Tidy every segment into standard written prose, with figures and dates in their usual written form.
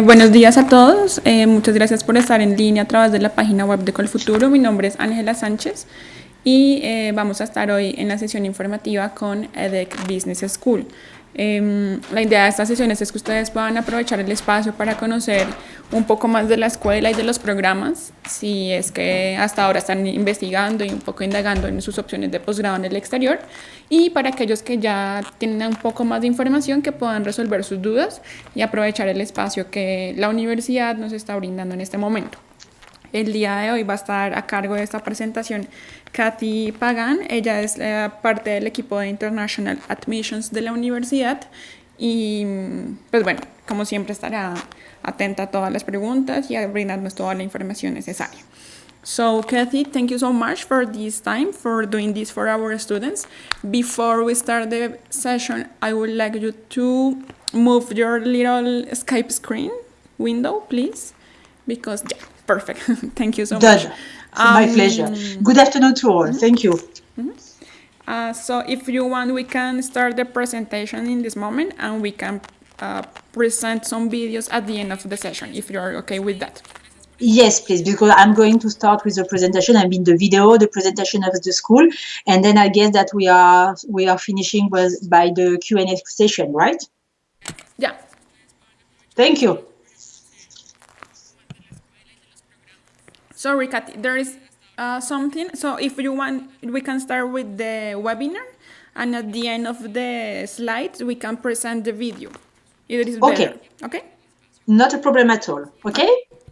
Buenos días a todos, muchas gracias por estar en línea a través de la página web de Colfuturo. Mi nombre es Ángela Sánchez y vamos a estar hoy en la sesión informativa con EDHEC Business School. La idea de estas sesiones es que ustedes puedan aprovechar el espacio para conocer un poco más de la escuela y de los programas, si es que hasta ahora están investigando y un poco indagando en sus opciones de posgrado en el exterior, y para aquellos que ya tienen un poco más de información que puedan resolver sus dudas y aprovechar el espacio que la universidad nos está brindando en este momento. El día de hoy va a estar a cargo de esta presentación Katy Pagan. Ella es parte del equipo de International Admissions de la universidad y, pues bueno, como siempre estará atenta a todas las preguntas y a brindarnos toda la información necesaria. So, Kathy, thank you so much for this time, for doing this for our students. Before we start the session, I would like you to move your little Skype screen window, please, because, yeah, perfect. Thank you so much. My pleasure. Good afternoon to all. Thank you. So if you want, we can start the presentation in this moment, and we can present some videos at the end of the session, if you're okay with that. Yes, please, because I'm going to start with the presentation. I mean the video, the presentation of the school, and then I guess that we are finishing by the Q&A session, right? Yeah. Thank you. Sorry, Kathy, there is something. So if you want, we can start with the webinar, and at the end of the slides, we can present the video. It is better. Okay? Not a problem at all. Okay?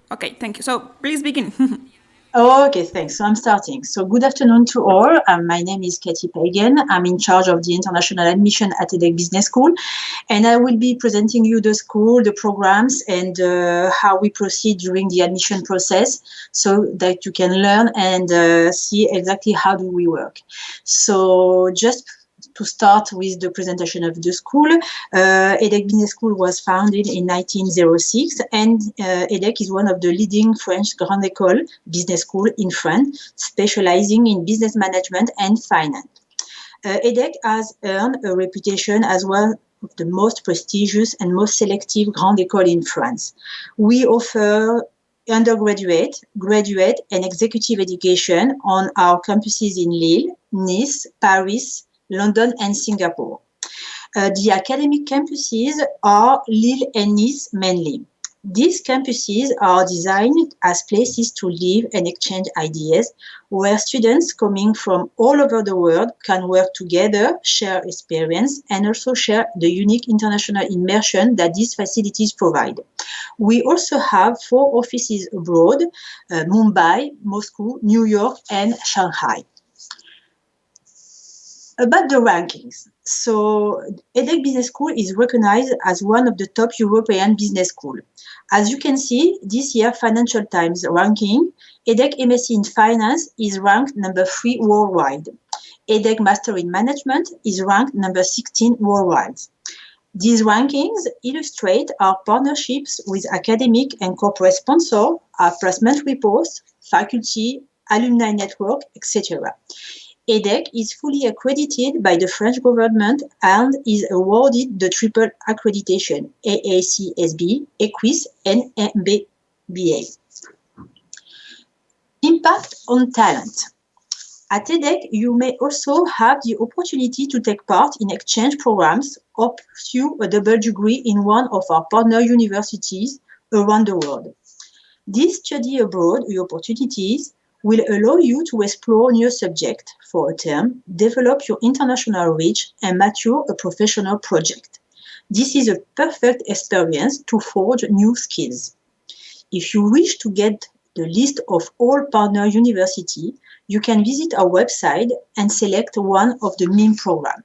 Okay, thank you. So please begin. Okay, thanks. So I'm starting. So good afternoon to all. My name is Katy Pagan. I'm in charge of the international admission at EDHEC Business School, and I will be presenting you the school, the programs, and how we proceed during the admission process, so that you can learn and see exactly how do we work. So just to start with the presentation of the school, EDHEC Business School was founded in 1906, and EDHEC is one of the leading French Grande École business school in France, specializing in business management and finance. EDHEC has earned a reputation as one of the most prestigious and most selective Grande École in France. We offer undergraduate, graduate, and executive education on our campuses in Lille, Nice, Paris, London, and Singapore. The academic campuses are Lille and Nice mainly. These campuses are designed as places to live and exchange ideas, where students coming from all over the world can work together, share experience, and also share the unique international immersion that these facilities provide. We also have 4 offices abroad, Mumbai, Moscow, New York, and Shanghai. About the rankings. So EDHEC Business School is recognized as one of the top European business schools. As you can see, this year Financial Times ranking, EDHEC MSc in Finance is ranked number 3 worldwide. EDHEC Master in Management is ranked number 16 worldwide. These rankings illustrate our partnerships with academic and corporate sponsors, our placement reports, faculty, alumni network, etc. EDHEC is fully accredited by the French government and is awarded the triple accreditation AACSB, EQUIS, and MBA. Impact on talent. At EDHEC, you may also have the opportunity to take part in exchange programs or pursue a double degree in one of our partner universities around the world. These study abroad opportunities will allow you to explore new subjects for a term, develop your international reach, and mature a professional project. This is a perfect experience to forge new skills. If you wish to get the list of all partner universities, you can visit our website and select one of the main programs.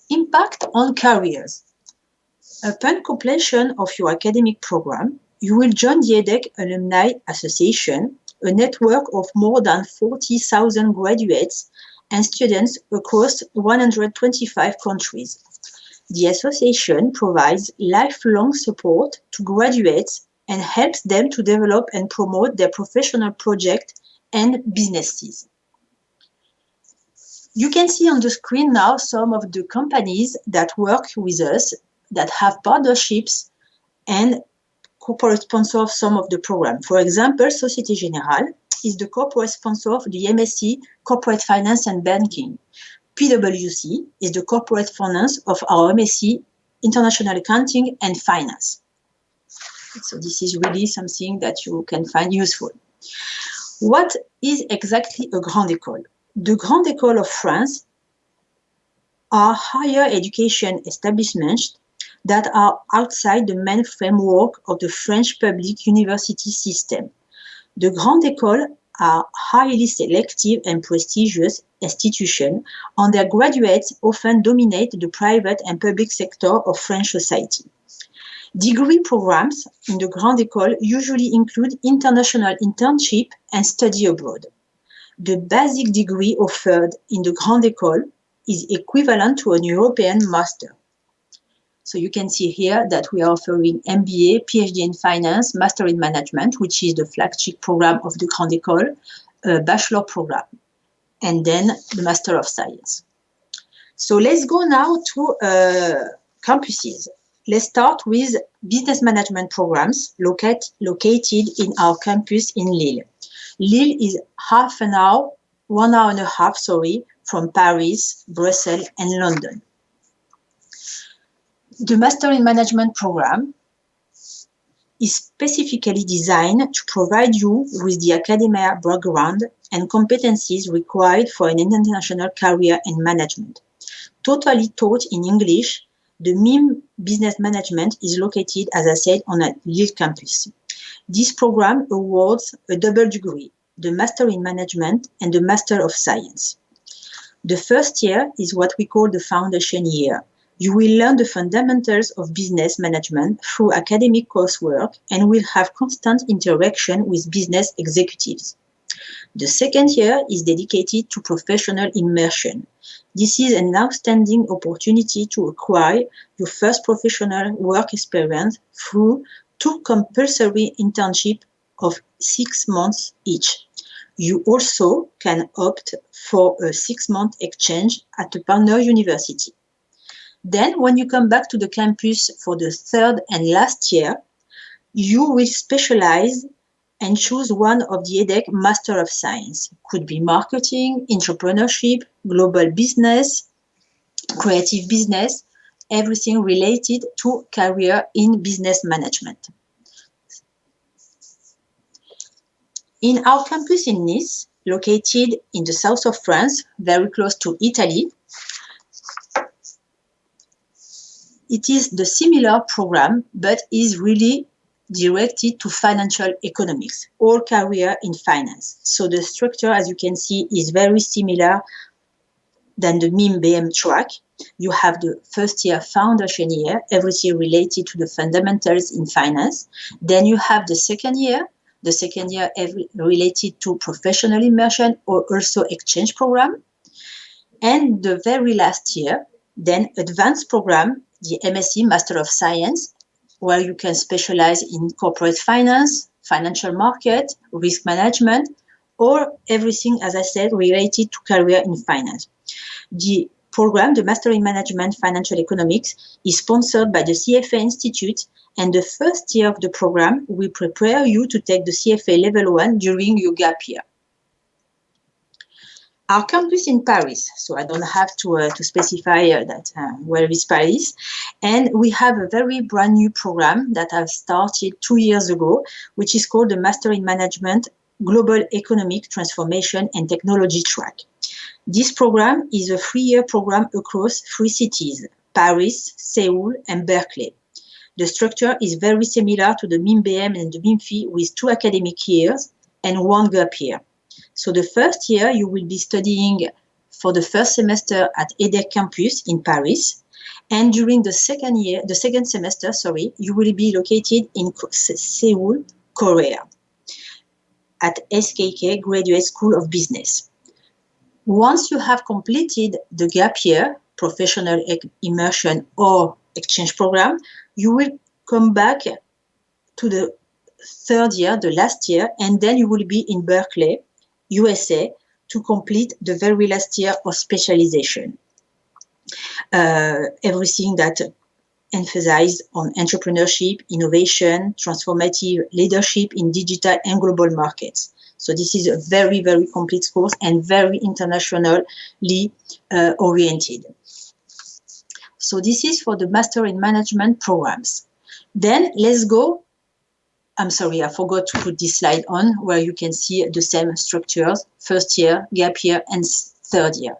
Impact on careers. Upon completion of your academic program, you will join the EDHEC Alumni Association, a network of more than 40,000 graduates and students across 125 countries. The association provides lifelong support to graduates and helps them to develop and promote their professional projects and businesses. You can see on the screen now some of the companies that work with us, that have partnerships and corporate sponsor of some of the program. For example, Société Générale is the corporate sponsor of the MSc Corporate Finance and Banking. PwC is the corporate finance of our MSc International Accounting and Finance. So this is really something that you can find useful. What is exactly a Grande École? The Grande École of France are higher education establishments that are outside the main framework of the French public university system. The Grande École are highly selective and prestigious institutions, and their graduates often dominate the private and public sector of French society. Degree programs in the Grande École usually include international internship and study abroad. The basic degree offered in the Grande École is equivalent to an European master. So you can see here that we are offering MBA, PhD in Finance, Master in Management, which is the flagship program of the Grande École, a bachelor program, and then the Master of Science. So let's go now to campuses. Let's start with business management programs located in our campus in Lille. Lille is 1 hour and a half, from Paris, Brussels, and London. The Master in Management program is specifically designed to provide you with the academia background and competencies required for an international career in management. Totally taught in English, the MIM Business Management is located, as I said, on a Lille campus. This program awards a double degree, the Master in Management and the Master of Science. The first year is what we call the foundation year. You will learn the fundamentals of business management through academic coursework and will have constant interaction with business executives. The second year is dedicated to professional immersion. This is an outstanding opportunity to acquire your first professional work experience through 2 compulsory internships of 6 months each. You also can opt for a 6-month exchange at a partner university. Then, when you come back to the campus for the third and last year, you will specialize and choose one of the EDHEC Master of Science. Could be marketing, entrepreneurship, global business, creative business, everything related to career in business management. In our campus in Nice, located in the south of France, very close to Italy, it is the similar program, but is really directed to financial economics, or career in finance. So the structure, as you can see, is very similar than the MIM BM track. You have the first year foundation year, everything related to the fundamentals in finance. Then you have the second year related to professional immersion or also exchange program. And the very last year, then advanced program, the MSc Master of Science, where you can specialize in corporate finance, financial market, risk management, or everything, as I said, related to career in finance. The program, the Master in Management Financial Economics, is sponsored by the CFA Institute, and the first year of the program will prepare you to take the CFA Level 1 during your gap year. Our campus in Paris, so I don't have to specify where is Paris, and we have a very brand new program that I've started 2 years ago, which is called the Master in Management Global Economic Transformation and Technology track. This program is a 3-year program across 3 cities, Paris, Seoul, and Berkeley. The structure is very similar to the MIM-BM and the MIM-FI with 2 academic years and 1 gap year. So the first year, you will be studying for the first semester at EDHEC campus in Paris. And during the second semester, you will be located in Seoul, Korea, at SKK Graduate School of Business. Once you have completed the gap year, professional immersion or exchange program, you will come back to the third year, the last year, and then you will be in Berkeley, USA, to complete the very last year of specialization. Everything that emphasized on entrepreneurship, innovation, transformative leadership in digital and global markets. So this is a very, very complete course and very internationally oriented. So this is for the Master in Management programs. Then let's go. I'm sorry, I forgot to put this slide on where you can see the same structures, first year, gap year, and third year.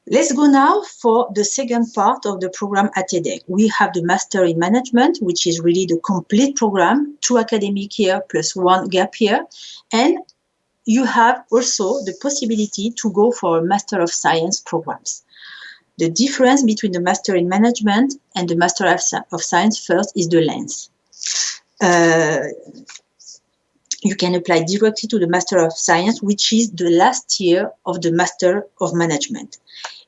Let's go now for the second part of the program at EDHEC. We have the Master in Management, which is really the complete program, 2 academic year plus 1 gap year. And you have also the possibility to go for Master of Science programs. The difference between the Master in Management and the Master of Science first is the length. You can apply directly to the Master of Science, which is the last year of the Master of Management.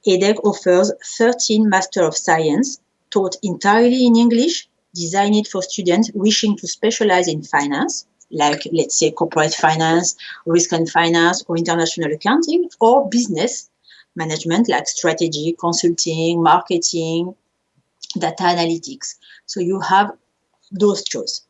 EDHEC offers 13 Master of Science taught entirely in English, designed for students wishing to specialize in finance, like, let's say, corporate finance, risk and finance, or international accounting, or business management, like strategy, consulting, marketing, data analytics. So you have those choices.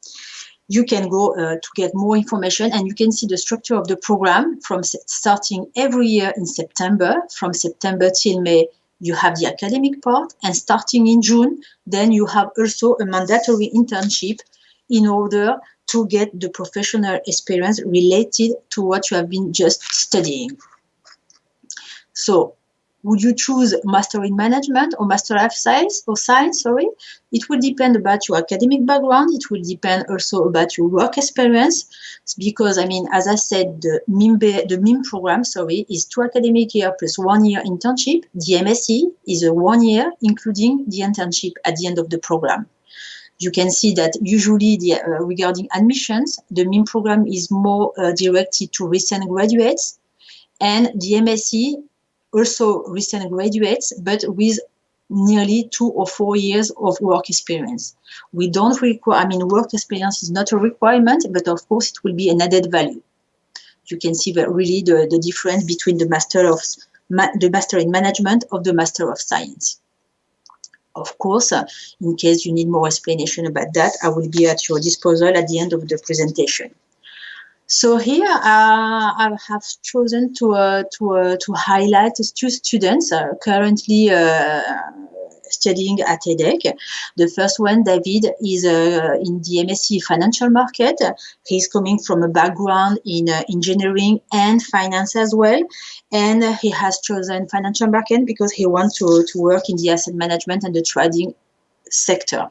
You can go to get more information, and you can see the structure of the program from starting every year in September. From September till May, you have the academic part, and starting in June, then you have also a mandatory internship in order to get the professional experience related to what you have been just studying. So, would you choose Master in Management or Master of Science? It will depend about your academic background. It will depend also about your work experience, because, I mean, as I said, the MIM program, is 2 academic year plus 1 year internship. The MSc is a 1 year, including the internship at the end of the program. You can see that usually regarding admissions, the MIM program is more directed to recent graduates, and the MSc also recent graduates, but with nearly 2 or 4 years of work experience. We don't require, work experience is not a requirement, but of course it will be an added value. You can see that really the difference between the Master in Management of the Master of Science. Of course, in case you need more explanation about that, I will be at your disposal at the end of the presentation. So here I have chosen to highlight 2 students currently studying at EDHEC. The first one, David, is in the MSc Financial Market. He's coming from a background in engineering and finance as well. And he has chosen financial market because he wants to work in the asset management and the trading sector.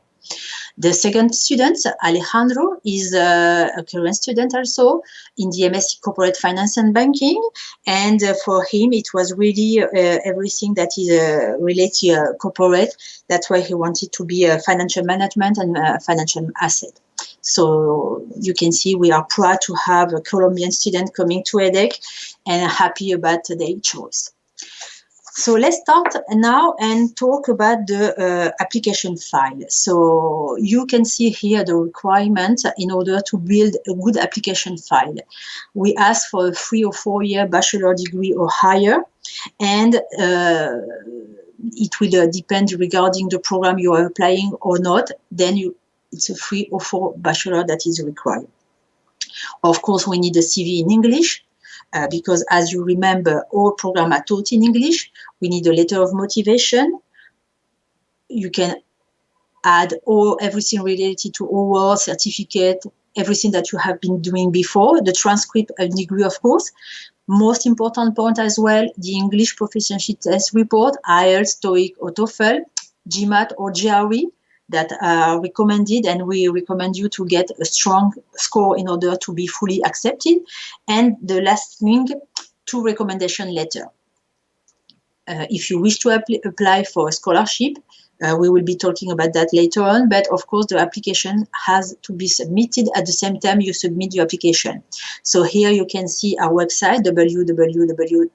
The second student, Alejandro, is a current student also in the MSc Corporate Finance and Banking. And for him, it was really everything that is related corporate. That's why he wanted to be a financial management and financial asset. So you can see we are proud to have a Colombian student coming to EDHEC and happy about their choice. So let's start now and talk about the application file. So you can see here the requirement in order to build a good application file. We ask for a 3 or 4 year bachelor degree or higher, and it will depend regarding the program you are applying or not. Then it's a 3 or 4 bachelor that is required. Of course, we need a CV in English. Because as you remember, all programs are taught in English. We need a letter of motivation. You can add everything related to OWL, certificate, everything that you have been doing before, the transcript and degree, of course. Most important point as well, the English proficiency test report, IELTS, TOEIC, or TOEFL, Gmat or GRE, that are recommended, and we recommend you to get a strong score in order to be fully accepted. And the last thing, 2 recommendation letter. If you wish to apply for a scholarship, we will be talking about that later on, but of course the application has to be submitted at the same time you submit your application. So here you can see our website, www.edhec.fr.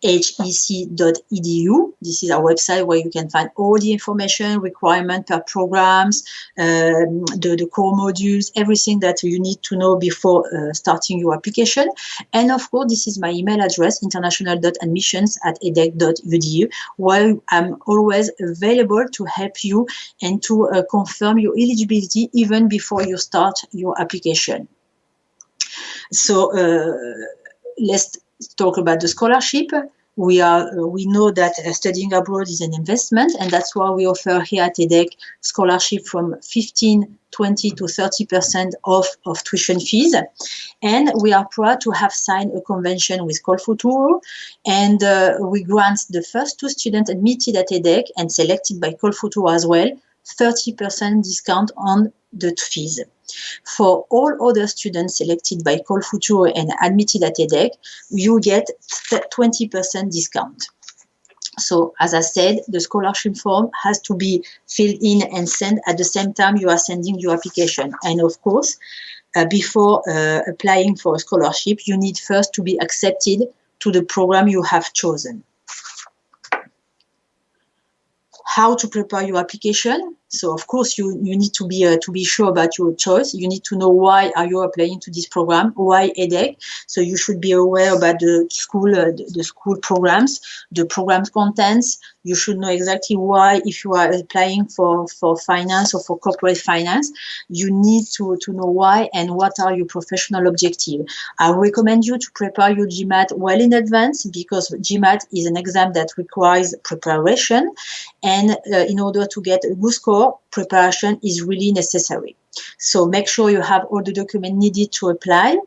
edhec.edu. This is our website where you can find all the information, requirement per programs, the core modules, everything that you need to know before starting your application. And of course, this is my email address, international.admissions@edhec.edu, where I'm always available to help you and to confirm your eligibility even before you start your application. So let's talk about the scholarship. We know that studying abroad is an investment, and that's why we offer here at EDHEC scholarship from 15, 20 to 30% off of tuition fees. And we are proud to have signed a convention with Col Futuro, and we grant the first 2 students admitted at EDHEC and selected by Col Futuro as well 30% discount on the fees. For all other students selected by Col Futuro and admitted at EDHEC, you get 20% discount. So, as I said, the scholarship form has to be filled in and sent at the same time you are sending your application. And of course, before applying for a scholarship, you need first to be accepted to the program you have chosen. How to prepare your application? So of course you need to be sure about your choice. You need to know why are you applying to this program, why EDHEC. So you should be aware about the school programs, the program's contents. You should know exactly why, if you are applying for finance or for corporate finance, you need to know why and what are your professional objectives. I recommend you to prepare your Gmat well in advance, because Gmat is an exam that requires preparation, and in order to get a good score, preparation is really necessary. So make sure you have all the documents needed to apply.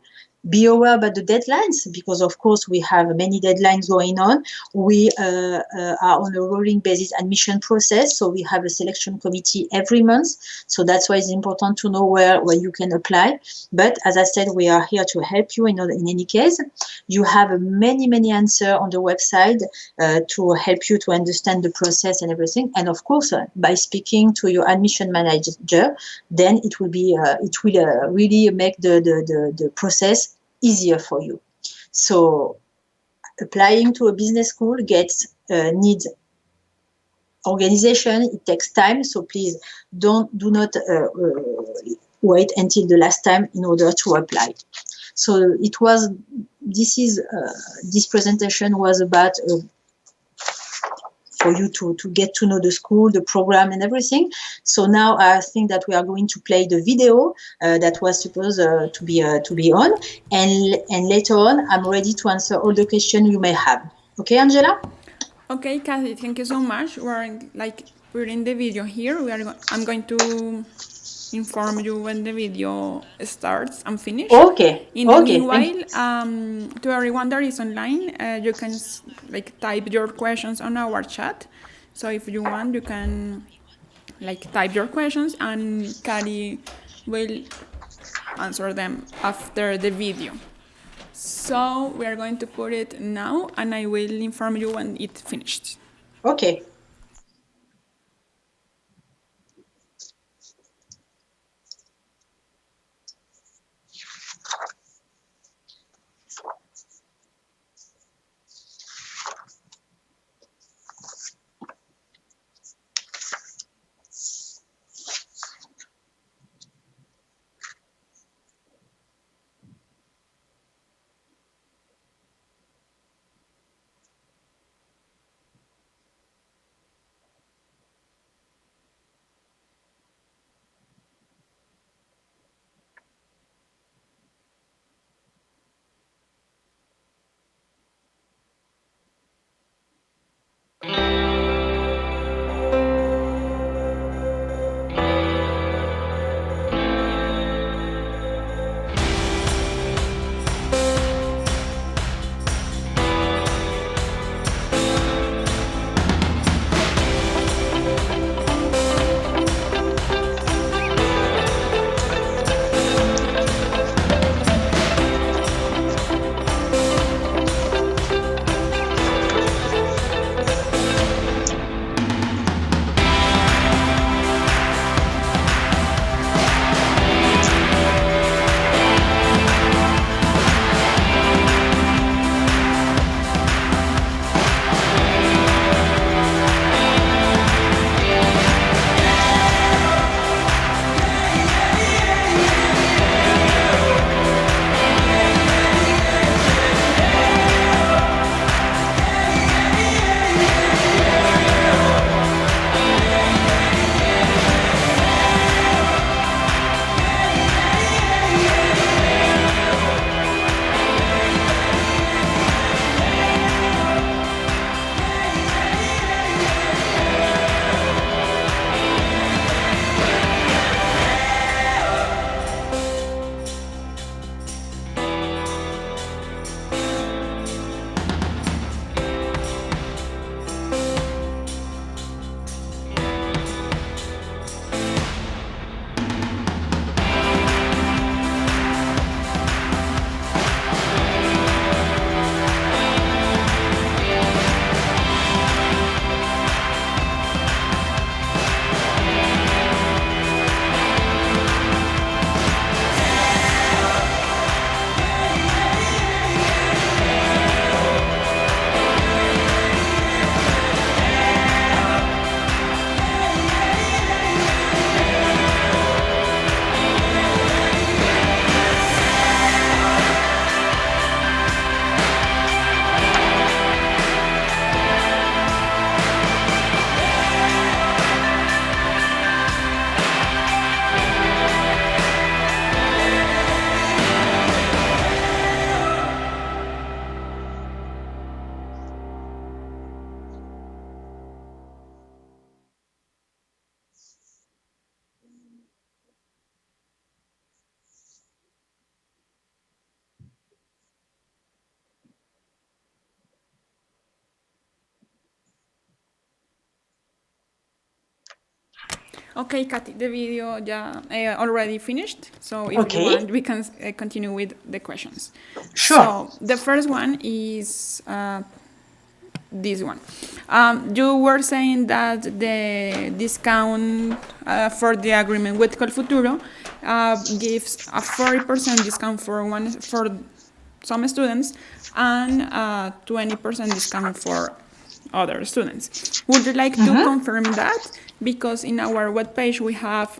Be aware about the deadlines, because of course we have many deadlines going on. We are on a rolling basis admission process, so we have a selection committee every month. So that's why it's important to know where you can apply. But as I said, we are here to help you in any case. You have many answers on the website to help you to understand the process and everything. And of course, by speaking to your admission manager, then it will really make the process easier for you. So applying to a business school needs organization. It takes time, so please do not wait until the last time in order to apply. So this presentation was about for you to get to know the school, the program, and everything. So now I think that we are going to play the video that was supposed to be on, and later on I'm ready to answer all the questions you may have. Okay, Angela? Okay, Kathy, thank you so much. We're in the video here. I'm going to inform you when the video starts and finish. Okay. In the meanwhile, to everyone that is online, you can type your questions on our chat. So if you want, you can type your questions, and Kari will answer them after the video. So we are going to put it now, and I will inform you when it's finished. Okay. Okay, Katy, the video already finished. So if you Okay. want, we can continue with the questions. Sure. So the first one is this one. You were saying that the discount for the agreement with Colfuturo gives a 40% discount for some students and 20% discount for other students. Would you like to confirm that? Because in our webpage we have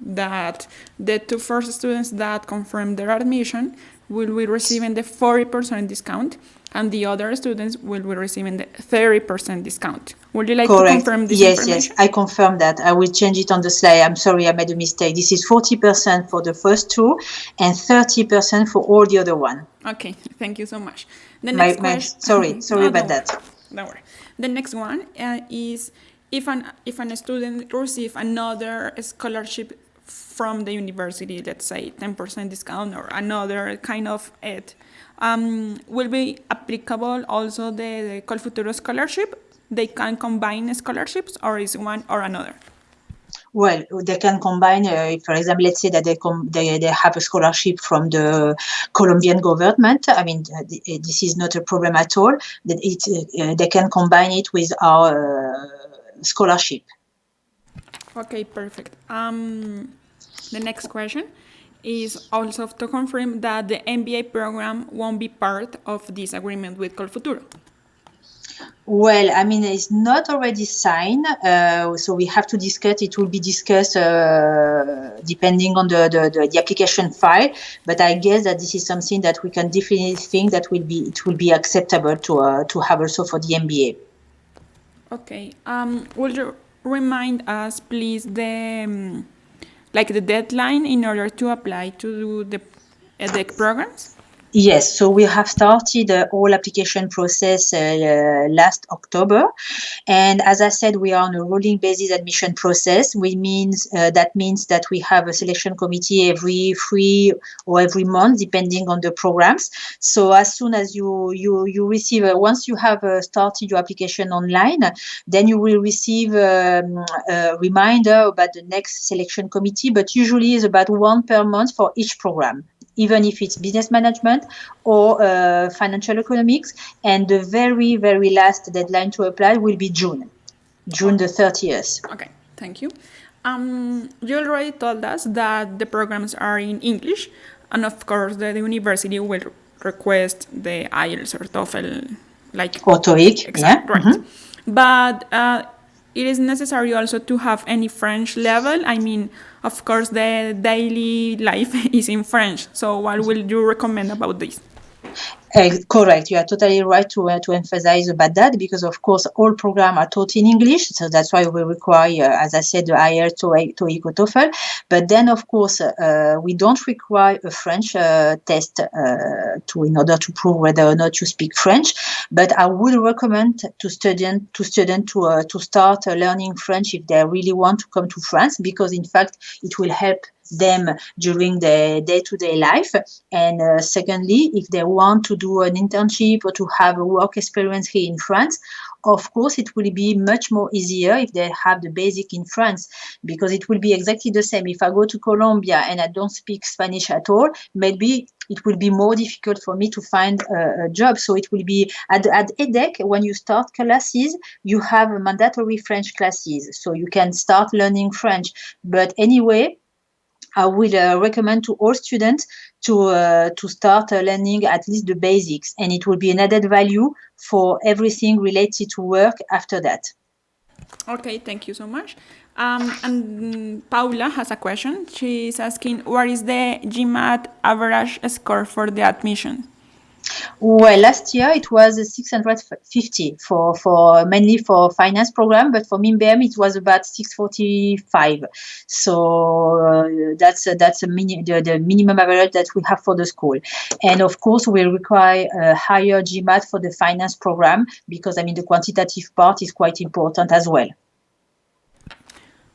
that the two first students that confirm their admission will be receiving the 40% discount and the other students will be receiving the 30% discount. Would you like to confirm this information? Yes, I confirm that. I will change it on the slide. I'm sorry, I made a mistake. This is 40% for the first two and 30% for all the other one. Okay, thank you so much. The next question. Sorry about that. Don't worry. The next one is if a student receives another scholarship from the university, let's say 10% discount or another kind of aid, will be applicable also the Colfuturo scholarship? They can combine scholarships or is one or another? Well, they can combine, for example, let's say that they have a scholarship from the Colombian government. I mean, this is not a problem at all. They can combine it with our scholarship. Okay, perfect. The next question is also to confirm that the MBA program won't be part of this agreement with Colfuturo. Well, I mean, it's not already signed, so we have to discuss. It will be discussed depending on the application file. But I guess that this is something that we can definitely think that it will be acceptable to have also for the MBA. Okay. Would you remind us, please, the deadline in order to apply to the EDHEC programs? Yes, so we have started the whole application process last October, and as I said, we are on a rolling basis admission process. That means that we have a selection committee every 3 or every month, depending on the programs. So as soon as you receive, once you have started your application online, then you will receive a reminder about the next selection committee. But usually, it's about one per month for each program, even if it's business management or financial economics. And the very, very last deadline to apply will be June the 30th. Okay, thank you. You already told us that the programs are in English, and of course the university will request the IELTS or TOEFL, or TOEIC, exactly, right. But it is necessary also to have any French level. I mean, of course, the daily life is in French. So what will you recommend about this? Correct. You are totally right to emphasize about that, because of course all programs are taught in English, so that's why we require, as I said, the IELTS, TOEIC, or TOEFL. But then, of course, we don't require a French test in order to prove whether or not you speak French. But I would recommend to students to start learning French if they really want to come to France, because in fact it will help them during their day-to-day life. And secondly, if they want to do an internship or to have a work experience here in France, of course, it will be much more easier if they have the basic in France, because it will be exactly the same. If I go to Colombia and I don't speak Spanish at all, maybe it will be more difficult for me to find a job. So it will be at EDHEC, when you start classes, you have mandatory French classes, so you can start learning French. But anyway, I will recommend to all students to start learning at least the basics, and it will be an added value for everything related to work after that. Okay, thank you so much. And Paula has a question. She's asking, what is the Gmat average score for the admission? Well, last year it was 650 for mainly for finance program, but for MIMBM it was about 645. So that's the minimum average that we have for the school. And of course, we require a higher GMAT for the finance program, because I mean the quantitative part is quite important as well.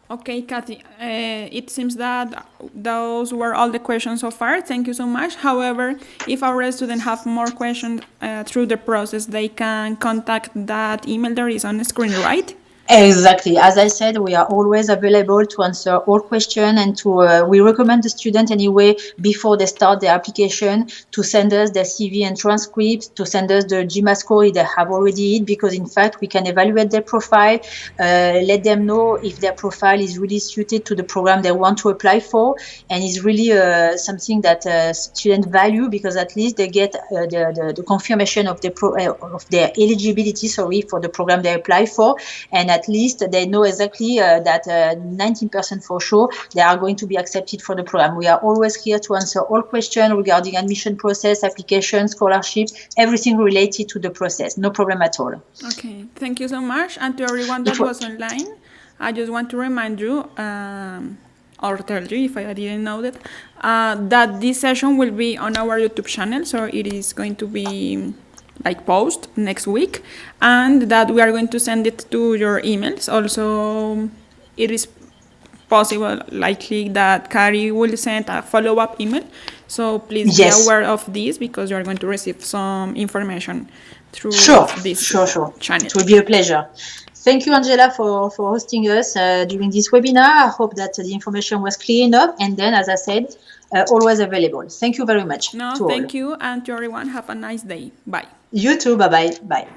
Okay, Katy, it seems that those were all the questions so far. Thank you so much. However, if our students have more questions through the process, they can contact that email that is on the screen, right? Exactly. As I said, we are always available to answer all questions, and we recommend the student anyway before they start their application to send us their CV and transcripts, to send us the Gmat score if they have already it, because in fact we can evaluate their profile, let them know if their profile is really suited to the program they want to apply for, and is really something that students value, because at least they get the confirmation of of their eligibility, for the program they apply for, and at least they know exactly that 19% for sure they are going to be accepted for the program. We are always here to answer all questions regarding admission process, application, scholarship, everything related to the process. No problem at all. Okay, thank you so much. And to everyone that was online, I just want to remind you, or tell you if I didn't know that this session will be on our YouTube channel, so it is going to be like post next week, and that we are going to send it to your emails. Also, it is possible, likely, that Carrie will send a follow-up email. So please be aware of this, because you are going to receive some information through this channel. It will be a pleasure. Thank you, Angela, for hosting us during this webinar. I hope that the information was clear enough. And then, as I said, always available. Thank you very much. No, thank you. And to everyone, have a nice day. Bye. You too. Bye-bye. Bye.